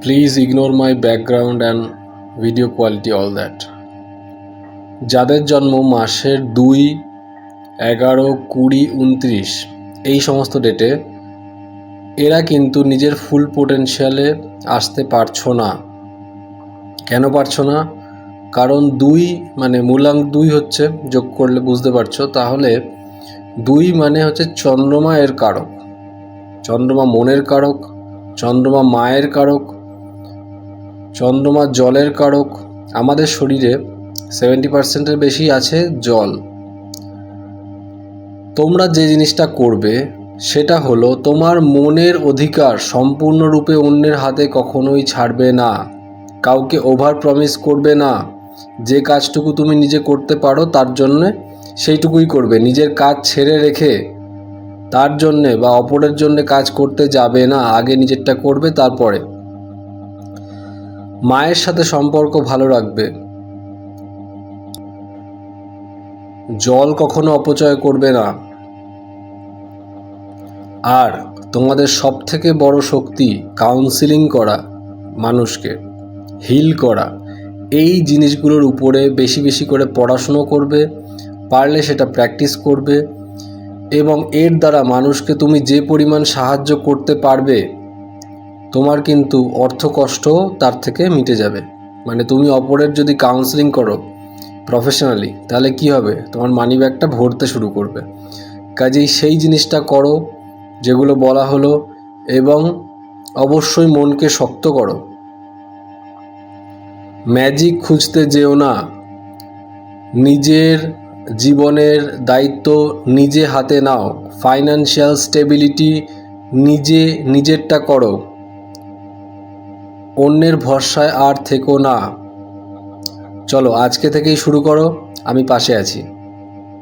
Please ignore my background and video quality, all that. যাদের জন্ম মাসের 2, 11, 20, 29 এই সমস্ত ডেটে, এরা কিন্তু নিজের ফুল পোটেনশিয়ালে আসতে পারছো না। কেন পারছো না? কারণ 2 মানে মূলাঙ্ক 2 হচ্ছে, যোগ করলে বুঝতে পারছো। তাহলে 2 মানে হচ্ছে চন্দ্রমা এর কারক। চন্দ্রমা মনের কারক, চন্দ্রমা মায়ের কারক, চন্দ্রমা জলের কারক। আমাদের শরীরে 70%-এর বেশি আছে জল। তোমরা যে জিনিসটা করবে সেটা হলো তোমার মনের অধিকার সম্পূর্ণরূপে অন্যের হাতে কখনোই ছাড়বে না। কাউকে ওভার প্রমিস করবে না। যে কাজটুকু তুমি নিজে করতে পারো তার জন্যে সেইটুকুই করবে। নিজের কাজ ছেড়ে রেখে তার জন্যে বা অপরের জন্যে কাজ করতে যাবে না। আগে নিজেরটা করবে, তারপরে। মায়ের সাথে সম্পর্ক ভালো রাখবে। জল কখনো অপচয় করবে না। আর তোমাদের সবথেকে বড় শক্তি কাউন্সিলিং করা, মানুষকে হিল করা। এই জিনিসগুলোর উপরে বেশি বেশি করে পড়াশুনো করবে, পারলে সেটা প্র্যাকটিস করবে, এবং এর দ্বারা মানুষকে তুমি যে পরিমাণ সাহায্য করতে পারবে, তোমার কিন্তু অর্থকষ্ট তার থেকে মিটে যাবে। মানে তুমি অপরের যদি কাউন্সিলিং করো প্রফেশনালি, তাহলে কি হবে? তোমার মানি ব্যাগটা ভরতে শুরু করবে। কাজেই সেই জিনিসটা করো যেগুলো বলা হলো, এবং অবশ্যই মনকে শক্ত করো। ম্যাজিক খুঁজতে যেও না। নিজের জীবনের দায়িত্ব নিজে হাতে নাও। ফাইন্যান্সিয়াল স্টেবিলিটি নিজেরটা করো। অন্যের ভরসায় আর থেকো না। চলো আজকে থেকেই শুরু করো, আমি পাশে আছি।